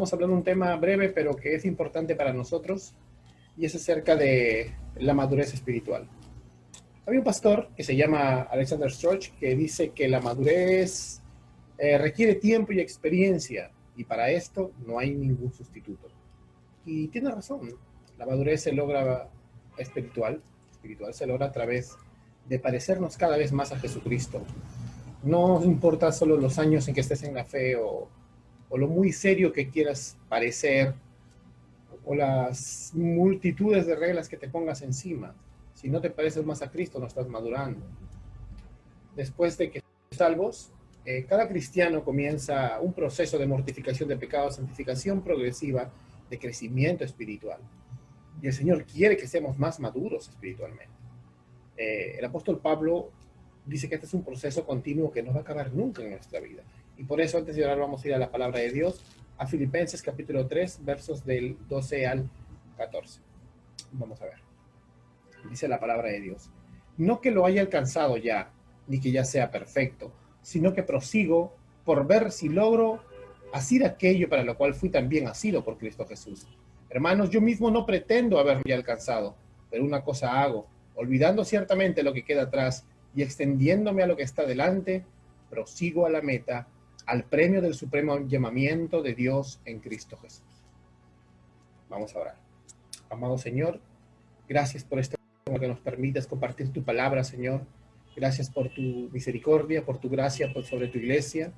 vamos a hablar de un tema breve, pero que es importante para nosotros, y es acerca de la madurez espiritual. Había un pastor que se llama Alexander Stroch que dice que la madurez requiere tiempo y experiencia, y para esto no hay ningún sustituto. Y tiene razón, la madurez se logra espiritual se logra a través de parecernos cada vez más a Jesucristo. No importa solo los años en que estés en la fe o lo muy serio que quieras parecer o las multitudes de reglas que te pongas encima. Si no te pareces más a Cristo, no estás madurando. Después de que salvos, cada cristiano comienza un proceso de mortificación de pecados, santificación progresiva, de crecimiento espiritual. Y el Señor quiere que seamos más maduros espiritualmente. El apóstol Pablo dice que este es un proceso continuo que no va a acabar nunca en nuestra vida. Y por eso, antes de orar, vamos a ir a la palabra de Dios, a Filipenses capítulo 3, versos del 12 al 14. Vamos a ver. Dice la palabra de Dios: no que lo haya alcanzado ya, ni que ya sea perfecto, sino que prosigo por ver si logro asir aquello para lo cual fui también asido por Cristo Jesús. Hermanos, yo mismo no pretendo haberlo ya alcanzado, pero una cosa hago, olvidando ciertamente lo que queda atrás y extendiéndome a lo que está delante, prosigo a la meta, al premio del supremo llamamiento de Dios en Cristo Jesús. Vamos a orar. Amado Señor, gracias por este que nos permites compartir tu palabra, Señor. Gracias por tu misericordia, por tu gracia sobre tu iglesia.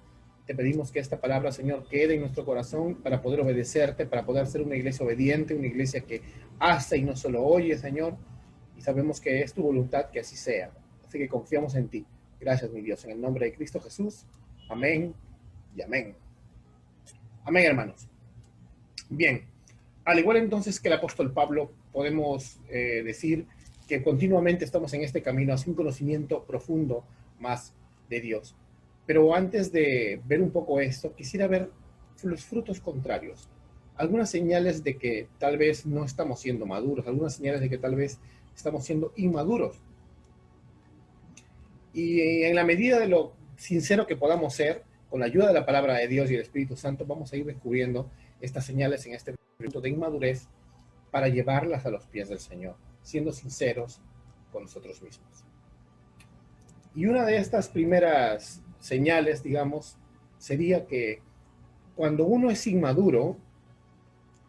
Te pedimos que esta palabra, Señor, quede en nuestro corazón para poder obedecerte, para poder ser una iglesia obediente, una iglesia que hace y no solo oye, Señor. Y sabemos que es tu voluntad que así sea. Así que confiamos en ti. Gracias, mi Dios, en el nombre de Cristo Jesús. Amén y amén. Amén, hermanos. Bien, al igual entonces que el apóstol Pablo, podemos decir que continuamente estamos en este camino hacia un conocimiento profundo más de Dios. Pero antes de ver un poco esto, quisiera ver los frutos contrarios. Algunas señales de que tal vez no estamos siendo maduros, algunas señales de que tal vez estamos siendo inmaduros. Y en la medida de lo sincero que podamos ser, con la ayuda de la palabra de Dios y el Espíritu Santo, vamos a ir descubriendo estas señales en este punto de inmadurez para llevarlas a los pies del Señor, siendo sinceros con nosotros mismos. Y una de estas primeras señales, digamos, sería que cuando uno es inmaduro,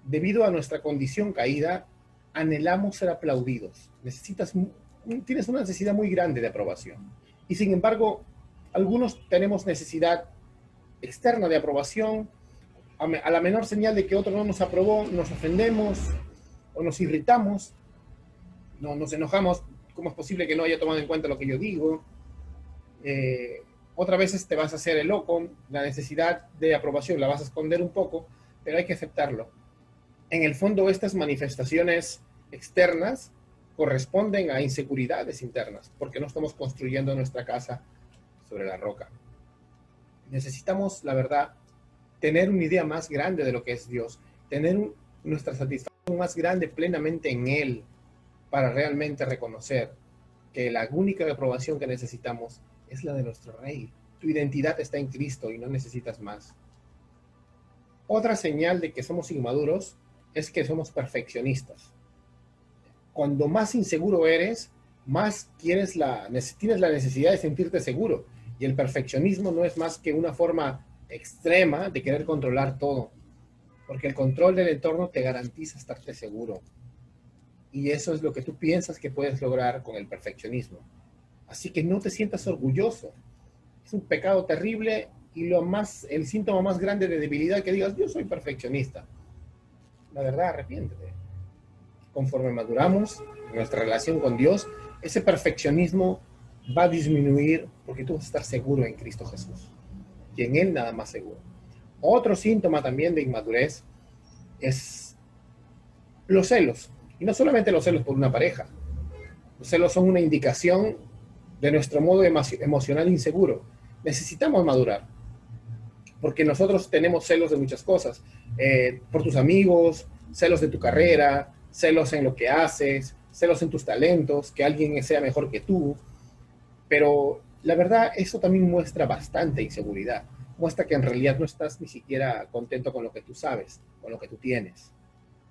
debido a nuestra condición caída, anhelamos ser aplaudidos. Tienes una necesidad muy grande de aprobación. Y sin embargo, algunos tenemos necesidad externa de aprobación. A la menor señal de que otro no nos aprobó, nos ofendemos o nos irritamos, nos enojamos. ¿Cómo es posible que no haya tomado en cuenta lo que yo digo? Otras veces te vas a hacer el loco. La necesidad de aprobación la vas a esconder un poco, pero hay que aceptarlo. En el fondo, estas manifestaciones externas corresponden a inseguridades internas, porque no estamos construyendo nuestra casa sobre la roca. Necesitamos, la verdad, tener una idea más grande de lo que es Dios, tener nuestra satisfacción más grande plenamente en Él, para realmente reconocer que la única aprobación que necesitamos es la de nuestro Rey. Tu identidad está en Cristo y no necesitas más. Otra señal de que somos inmaduros es que somos perfeccionistas. Cuando más inseguro eres, más tienes la necesidad de sentirte seguro. Y el perfeccionismo no es más que una forma extrema de querer controlar todo. Porque el control del entorno te garantiza estarte seguro. Y eso es lo que tú piensas que puedes lograr con el perfeccionismo. Así que no te sientas orgulloso. Es un pecado terrible y el síntoma más grande de debilidad que digas: yo soy perfeccionista. La verdad, arrepiéntete. Conforme maduramos en nuestra relación con Dios, ese perfeccionismo va a disminuir porque tú vas a estar seguro en Cristo Jesús. Y en Él nada más seguro. Otro síntoma también de inmadurez es los celos. Y no solamente los celos por una pareja. Los celos son una indicación de nuestro modo emocional inseguro. Necesitamos madurar, porque nosotros tenemos celos de muchas cosas. Por tus amigos, celos de tu carrera, celos en lo que haces, celos en tus talentos, que alguien sea mejor que tú. Pero la verdad, eso también muestra bastante inseguridad. muestra que en realidad no estás ni siquiera contento con lo que tú sabes, con lo que tú tienes.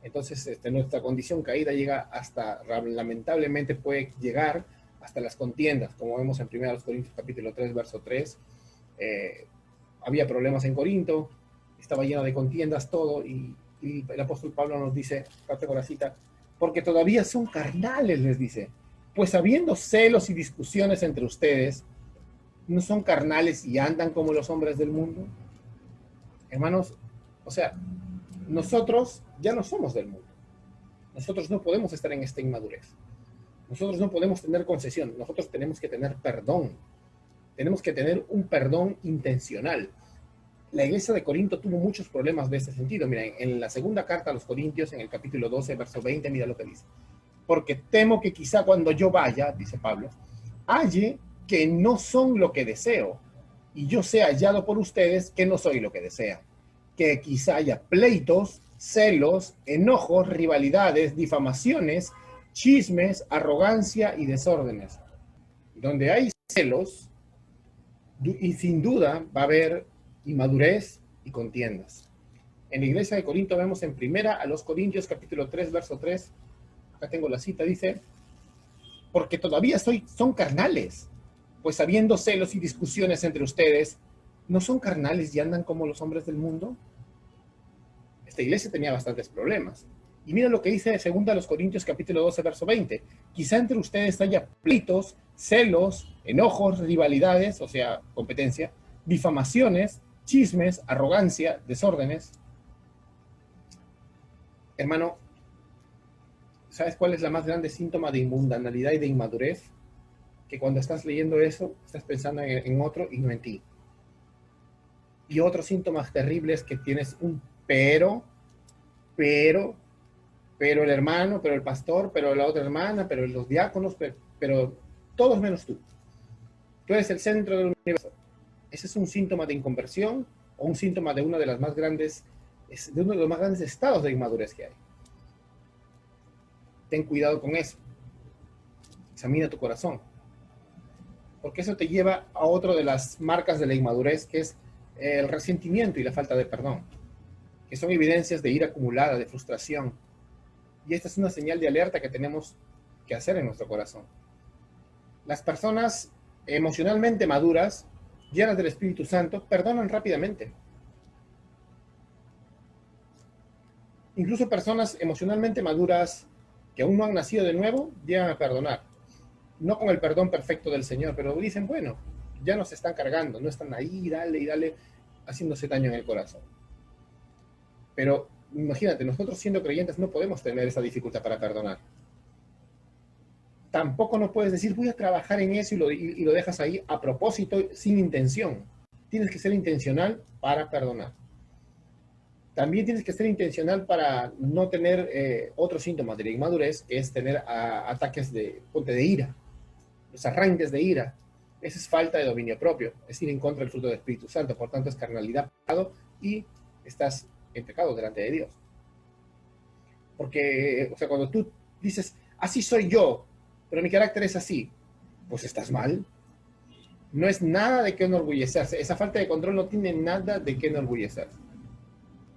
Entonces, nuestra condición caída llega hasta, lamentablemente puede llegar hasta las contiendas, como vemos en 1 Corintios capítulo 3, verso 3. Había problemas en Corinto, estaba lleno de contiendas todo, y el apóstol Pablo nos dice, parte con la cita, porque todavía son carnales, les dice, pues habiendo celos y discusiones entre ustedes, ¿no son carnales y andan como los hombres del mundo? Hermanos, o sea, nosotros ya no somos del mundo. Nosotros no podemos estar en esta inmadurez. Nosotros no podemos tener concesión. Nosotros tenemos que tener perdón. Tenemos que tener un perdón intencional. La iglesia de Corinto tuvo muchos problemas de este sentido. Miren, en la segunda carta a los Corintios, en el capítulo 12, verso 20, mira lo que dice. Porque temo que quizá cuando yo vaya, dice Pablo, halle que no son lo que deseo, y yo sea hallado por ustedes que no soy lo que desean. Que quizá haya pleitos, celos, enojos, rivalidades, difamaciones, chismes, arrogancia y desórdenes. Donde hay celos, y sin duda va a haber inmadurez y contiendas. En la iglesia de Corinto vemos en primera a los Corintios capítulo 3, verso 3, acá tengo la cita, dice, porque todavía son carnales, pues habiendo celos y discusiones entre ustedes, ¿no son carnales y andan como los hombres del mundo? Esta iglesia tenía bastantes problemas. Y mira lo que dice 2 Corintios capítulo 12, verso 20. Quizá entre ustedes haya pleitos, celos, enojos, rivalidades, o sea, competencia, difamaciones, chismes, arrogancia, desórdenes. Hermano, ¿sabes cuál es la más grande síntoma de mundanalidad y de inmadurez? Que cuando estás leyendo eso, estás pensando en otro y no en ti. Y otro síntoma terrible es que tienes un pero el hermano, pero el pastor, pero la otra hermana, pero los diáconos, pero todos menos tú. Tú eres el centro del universo. Ese es un síntoma de inconversión o un síntoma de uno de los más grandes estados de inmadurez que hay. Ten cuidado con eso. Examina tu corazón. Porque eso te lleva a otra de las marcas de la inmadurez, que es el resentimiento y la falta de perdón, que son evidencias de ira acumulada, de frustración. Y esta es una señal de alerta que tenemos que hacer en nuestro corazón. Las personas emocionalmente maduras, llenas del Espíritu Santo, perdonan rápidamente. Incluso personas emocionalmente maduras que aún no han nacido de nuevo, llegan a perdonar. No con el perdón perfecto del Señor, pero dicen, bueno, ya nos están cargando, no están ahí, dale y dale, haciéndose daño en el corazón. Pero imagínate, nosotros siendo creyentes no podemos tener esa dificultad para perdonar. Tampoco no puedes decir, voy a trabajar en eso y lo dejas ahí a propósito, sin intención. Tienes que ser intencional para perdonar. También tienes que ser intencional para no tener otros síntomas de la inmadurez, que es tener ataques de ira, los arranques de ira. Esa es falta de dominio propio, es ir en contra del fruto del Espíritu Santo. Por tanto, es carnalidad, pecado, y estás en pecado delante de Dios. Porque, o sea, cuando tú dices, así soy yo, pero mi carácter es así, pues estás mal. No es nada de qué enorgullecerse. Esa falta de control no tiene nada de qué enorgullecerse.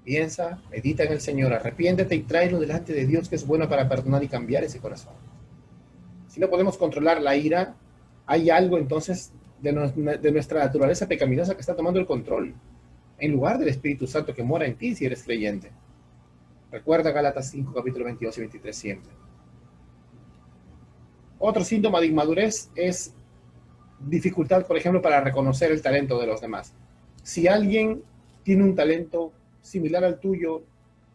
Piensa, medita en el Señor, arrepiéntete y tráelo delante de Dios, que es bueno para perdonar y cambiar ese corazón. Si no podemos controlar la ira, hay algo entonces de nuestra naturaleza pecaminosa que está tomando el control, en lugar del Espíritu Santo que mora en ti si eres creyente. Recuerda Gálatas 5, capítulo 22 y 23 siempre. Otro síntoma de inmadurez es dificultad, por ejemplo, para reconocer el talento de los demás. Si alguien tiene un talento similar al tuyo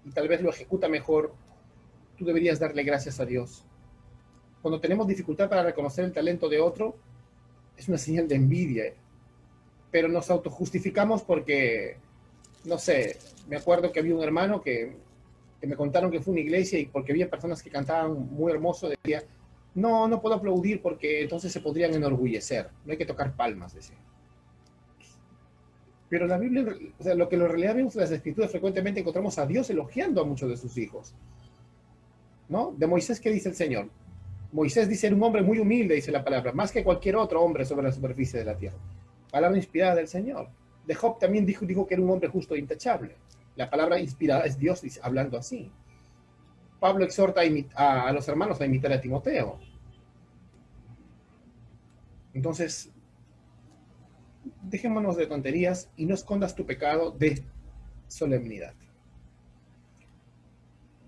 y tal vez lo ejecuta mejor, tú deberías darle gracias a Dios. Cuando tenemos dificultad para reconocer el talento de otro, es una señal de envidia, pero nos autojustificamos porque, no sé, me acuerdo que había un hermano que me contaron que fue a una iglesia y porque había personas que cantaban muy hermoso, decía, no puedo aplaudir porque entonces se podrían enorgullecer, no hay que tocar palmas, decía. Pero la Biblia, o sea, lo que en realidad vemos en las Escrituras, frecuentemente encontramos a Dios elogiando a muchos de sus hijos, ¿no? De Moisés, ¿qué dice el Señor? Moisés dice, era un hombre muy humilde, dice la palabra, más que cualquier otro hombre sobre la superficie de la tierra. Palabra inspirada del Señor. De Job también dijo que era un hombre justo e intachable. La palabra inspirada es Dios hablando así. Pablo exhorta a los hermanos a imitar a Timoteo. Entonces, dejémonos de tonterías y no escondas tu pecado de solemnidad.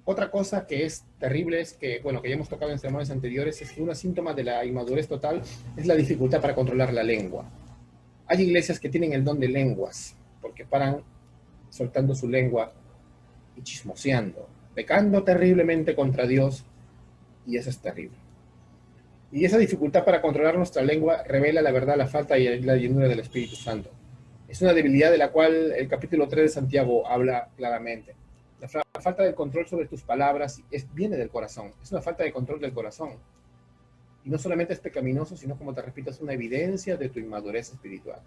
Otra cosa que es terrible es que, bueno, que ya hemos tocado en semanas anteriores, es que un síntoma de la inmadurez total es la dificultad para controlar la lengua. Hay iglesias que tienen el don de lenguas, porque paran soltando su lengua y chismoseando, pecando terriblemente contra Dios, y eso es terrible. Y esa dificultad para controlar nuestra lengua revela la verdad, la falta y la llenura del Espíritu Santo. Es una debilidad de la cual el capítulo 3 de Santiago habla claramente. La falta de control sobre tus palabras viene del corazón, es una falta de control del corazón. Y no solamente es pecaminoso, sino, como te repito, es una evidencia de tu inmadurez espiritual.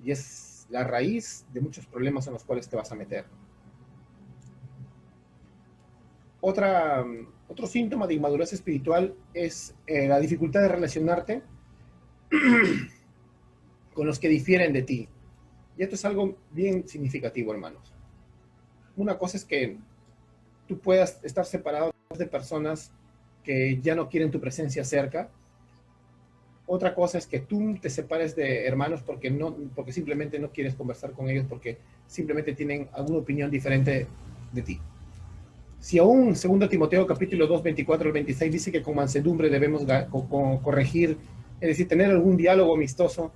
Y es la raíz de muchos problemas en los cuales te vas a meter. Otro síntoma de inmadurez espiritual es la dificultad de relacionarte con los que difieren de ti. Y esto es algo bien significativo, hermanos. Una cosa es que tú puedas estar separado de personas que ya no quieren tu presencia cerca. Otra cosa es que tú te separes de hermanos porque simplemente no quieres conversar con ellos, porque simplemente tienen alguna opinión diferente de ti. Si aún 2 Timoteo capítulo 2, 24 al 26 dice que con mansedumbre debemos corregir, es decir, tener algún diálogo amistoso,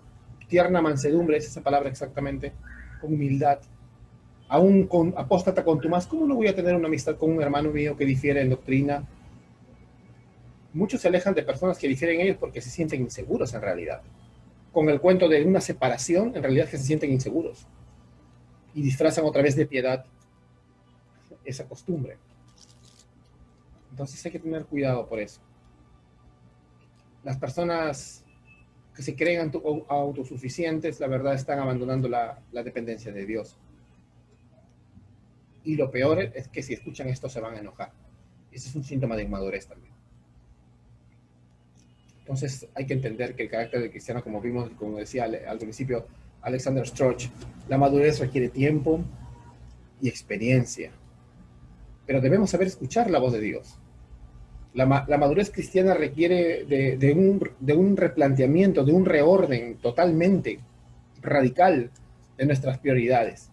tierna mansedumbre, es esa palabra exactamente, con humildad, aún con apóstata contumaz, ¿cómo no voy a tener una amistad con un hermano mío que difiere en doctrina? Muchos se alejan de personas que difieren en ellos porque se sienten inseguros en realidad. Con el cuento de una separación, en realidad es que se sienten inseguros. Y disfrazan otra vez de piedad esa costumbre. Entonces hay que tener cuidado por eso. Las personas que se creen autosuficientes, la verdad, están abandonando la dependencia de Dios. Y lo peor es que si escuchan esto se van a enojar. Ese es un síntoma de inmadurez también. Entonces hay que entender que el carácter del cristiano, como vimos, como decía al principio Alexander Stroch, la madurez requiere tiempo y experiencia. Pero debemos saber escuchar la voz de Dios. La madurez cristiana requiere de un replanteamiento, de un reorden totalmente radical de nuestras prioridades.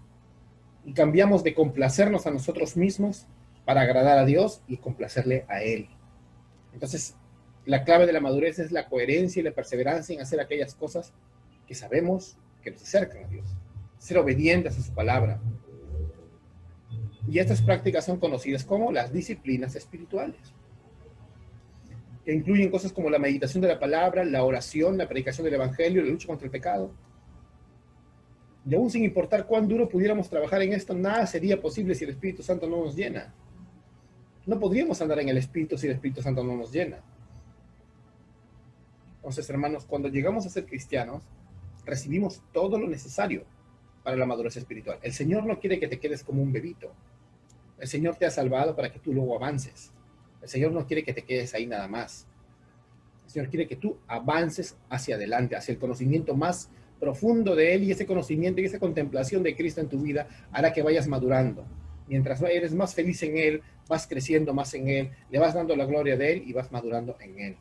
Y cambiamos de complacernos a nosotros mismos para agradar a Dios y complacerle a Él. Entonces, la clave de la madurez es la coherencia y la perseverancia en hacer aquellas cosas que sabemos que nos acercan a Dios. Ser obedientes a su palabra. Y estas prácticas son conocidas como las disciplinas espirituales, que incluyen cosas como la meditación de la palabra, la oración, la predicación del evangelio, la lucha contra el pecado. Y aún sin importar cuán duro pudiéramos trabajar en esto, nada sería posible si el Espíritu Santo no nos llena. No podríamos andar en el Espíritu si el Espíritu Santo no nos llena. Entonces, hermanos, cuando llegamos a ser cristianos, recibimos todo lo necesario para la madurez espiritual. El Señor no quiere que te quedes como un bebito. El Señor te ha salvado para que tú luego avances. El Señor no quiere que te quedes ahí nada más. El Señor quiere que tú avances hacia adelante, hacia el conocimiento más profundo de Él, y ese conocimiento y esa contemplación de Cristo en tu vida hará que vayas madurando. Mientras eres más feliz en Él, vas creciendo más en Él, le vas dando la gloria de Él y vas madurando en Él.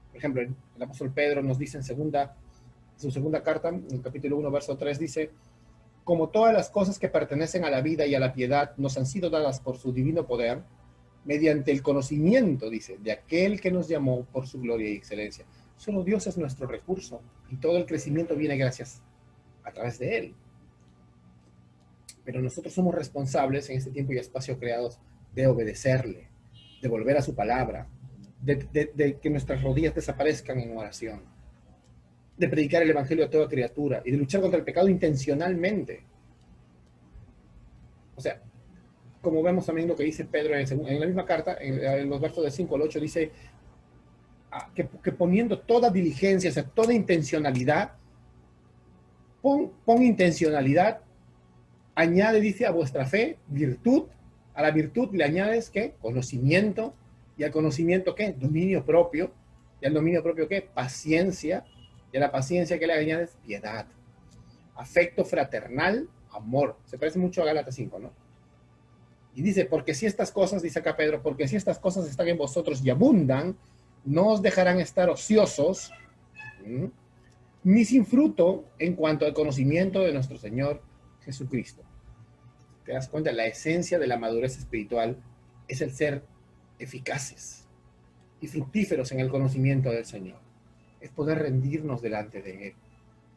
Por ejemplo, el apóstol Pedro nos dice en su segunda carta, en el capítulo 1, verso 3, dice: como todas las cosas que pertenecen a la vida y a la piedad nos han sido dadas por su divino poder, mediante el conocimiento, dice, de aquel que nos llamó por su gloria y excelencia. Solo Dios es nuestro recurso y todo el crecimiento viene gracias a través de Él. Pero nosotros somos responsables en este tiempo y espacio creados de obedecerle, de volver a su palabra, de que nuestras rodillas desaparezcan en oración, de predicar el evangelio a toda criatura y de luchar contra el pecado intencionalmente. O sea, como vemos también lo que dice Pedro en la misma carta, en los versos del 5 al 8, dice que poniendo toda diligencia, o sea, toda intencionalidad, pon intencionalidad, añade, dice, a vuestra fe virtud, a la virtud le añades, ¿qué? Conocimiento, y al conocimiento, ¿qué? Dominio propio, y al dominio propio, ¿qué? Paciencia, y a la paciencia, ¿qué le añades? Piedad. afecto fraternal, amor. Se parece mucho a Gálatas 5, ¿no? Y dice, porque si estas cosas, dice acá Pedro, porque si estas cosas están en vosotros y abundan, no os dejarán estar ociosos, ¿sí?, ni sin fruto en cuanto al conocimiento de nuestro Señor Jesucristo. ¿Te das cuenta? La esencia de la madurez espiritual es el ser eficaces y fructíferos en el conocimiento del Señor. Es poder rendirnos delante de Él,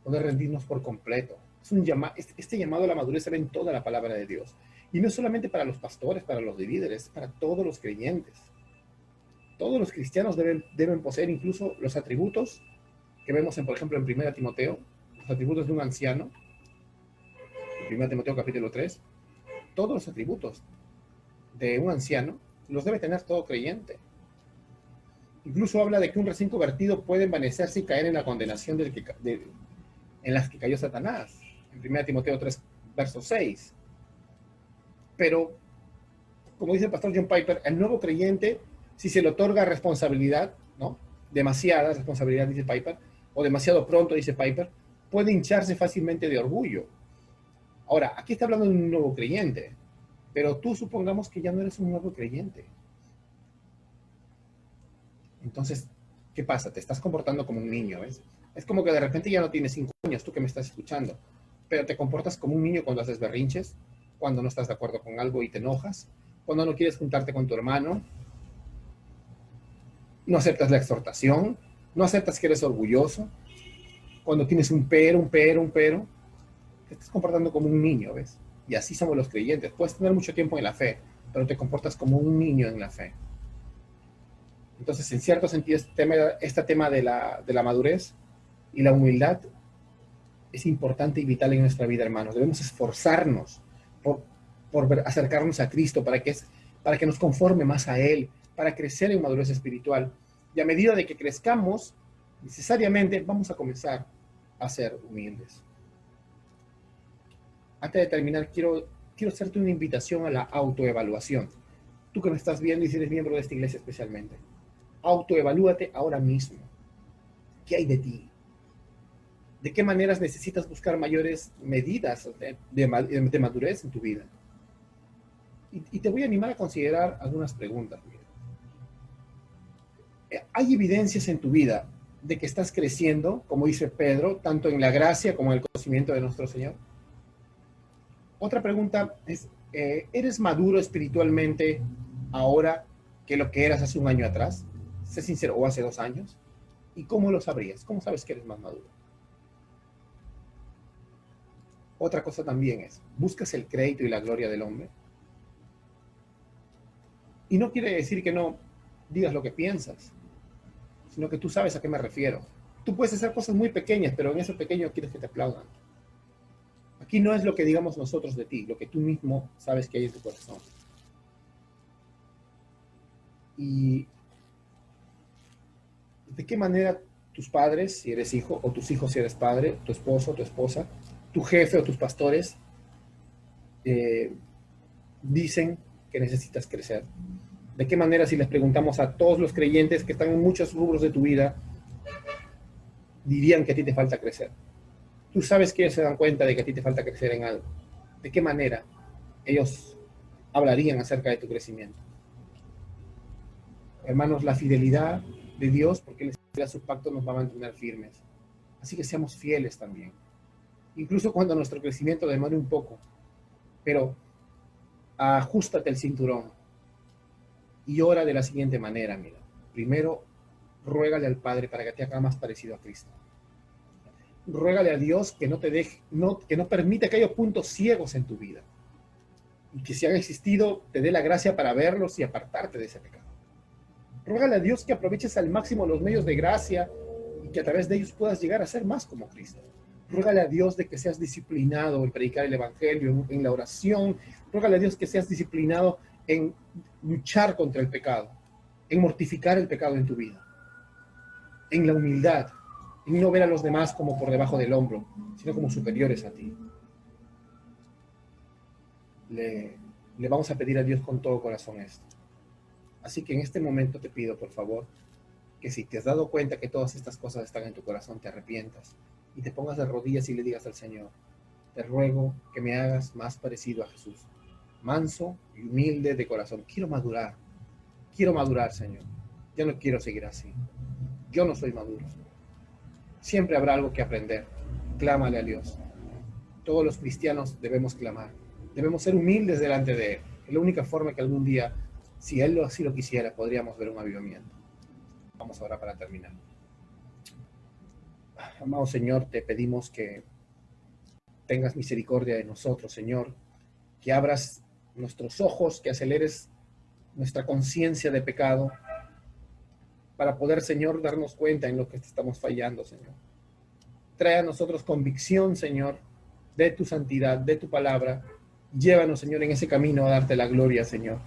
poder rendirnos por completo. Este llamado a la madurez se ve en toda la palabra de Dios. Y no solamente para los pastores, para los líderes, para todos los creyentes. Todos los cristianos deben poseer incluso los atributos que vemos, por ejemplo, en 1 Timoteo, los atributos de un anciano, en 1 Timoteo capítulo 3, todos los atributos de un anciano los debe tener todo creyente. Incluso habla de que un recién convertido puede envanecerse y caer en la condenación en las que cayó Satanás, en 1 Timoteo 3, verso 6. Pero, como dice el pastor John Piper, el nuevo creyente, si se le otorga responsabilidad, ¿no?, demasiada responsabilidad, dice Piper, o demasiado pronto, dice Piper, puede hincharse fácilmente de orgullo. Ahora, aquí está hablando de un nuevo creyente, pero tú supongamos que ya no eres un nuevo creyente. Entonces, ¿qué pasa? Te estás comportando como un niño, ¿ves? Es como que de repente ya no tienes 5 años, tú que me estás escuchando, pero te comportas como un niño cuando haces berrinches, cuando no estás de acuerdo con algo y te enojas, cuando no quieres juntarte con tu hermano, no aceptas la exhortación, no aceptas que eres orgulloso, cuando tienes un pero, te estás comportando como un niño, ¿ves? Y así somos los creyentes. Puedes tener mucho tiempo en la fe, pero te comportas como un niño en la fe. Entonces, en cierto sentido, este tema de la madurez y la humildad es importante y vital en nuestra vida, hermanos. Debemos esforzarnos por acercarnos a Cristo para que nos conforme más a Él, para crecer en madurez espiritual. Y a medida de que crezcamos, necesariamente vamos a comenzar a ser humildes. Antes de terminar, quiero hacerte una invitación a la autoevaluación. Tú que me estás viendo y si eres miembro de esta iglesia especialmente, autoevalúate ahora mismo. ¿Qué hay de ti? ¿De qué maneras necesitas buscar mayores medidas de madurez en tu vida? Y te voy a animar a considerar algunas preguntas. ¿Hay evidencias en tu vida de que estás creciendo, como dice Pedro, tanto en la gracia como en el conocimiento de nuestro Señor? Otra pregunta es, ¿eres maduro espiritualmente ahora que lo que eras hace un año atrás? Sé sincero, o hace 2 años. ¿Y cómo lo sabrías? ¿Cómo sabes que eres más maduro? Otra cosa también es, ¿buscas el crédito y la gloria del hombre? Y no quiere decir que no digas lo que piensas, sino que tú sabes a qué me refiero. Tú puedes hacer cosas muy pequeñas, pero en eso pequeño quieres que te aplaudan. Aquí no es lo que digamos nosotros de ti, lo que tú mismo sabes que hay en tu corazón. Y de qué manera tus padres, si eres hijo, o tus hijos si eres padre, tu esposo, tu esposa, tu jefe o tus pastores, dicen que necesitas crecer. ¿De qué manera, si les preguntamos a todos los creyentes que están en muchos rubros de tu vida, dirían que a ti te falta crecer? Tú sabes que ellos se dan cuenta de que a ti te falta crecer en algo. ¿De qué manera ellos hablarían acerca de tu crecimiento? Hermanos, la fidelidad de Dios, porque Él es su pacto, nos va a mantener firmes. Así que seamos fieles también. Incluso cuando nuestro crecimiento demore un poco. Pero ajustate el cinturón y ora de la siguiente manera, mira. Primero, ruégale al Padre para que te haga más parecido a Cristo. Ruégale a Dios que no te deje, que no permita que haya puntos ciegos en tu vida. Y que si han existido, te dé la gracia para verlos y apartarte de ese pecado. Ruégale a Dios que aproveches al máximo los medios de gracia y que a través de ellos puedas llegar a ser más como Cristo. Ruégale a Dios de que seas disciplinado en predicar el evangelio, en la oración. Ruégale a Dios que seas disciplinado en luchar contra el pecado, en mortificar el pecado en tu vida, en la humildad, en no ver a los demás como por debajo del hombro, sino como superiores a ti. Le vamos a pedir a Dios con todo corazón esto. Así que en este momento te pido, por favor, que si te has dado cuenta que todas estas cosas están en tu corazón, te arrepientas y te pongas de rodillas y le digas al Señor: te ruego que me hagas más parecido a Jesús, manso y humilde de corazón. Quiero madurar, Señor. Yo no quiero seguir así. Yo no soy maduro. Siempre habrá algo que aprender. Clámale a Dios. Todos los cristianos debemos clamar. Debemos ser humildes delante de Él. Es la única forma que algún día, si Él así lo quisiera, podríamos ver un avivamiento. Vamos ahora para terminar. Amado Señor, te pedimos que tengas misericordia de nosotros, Señor, que abras nuestros ojos, que aceleres nuestra conciencia de pecado, para poder, Señor, darnos cuenta en lo que estamos fallando, Señor. Trae a nosotros convicción, Señor, de tu santidad, de tu palabra. Llévanos, Señor, en ese camino a darte la gloria, Señor.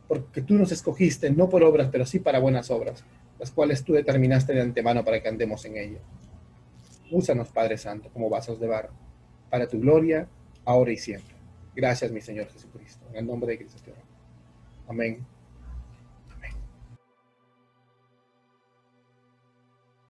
Porque tú nos escogiste, no por obras, pero sí para buenas obras, las cuales tú determinaste de antemano para que andemos en ellas. Úsanos, Padre Santo, como vasos de barro, para tu gloria, ahora y siempre. Gracias, mi Señor Jesucristo. En el nombre de Cristo te oro. Amén.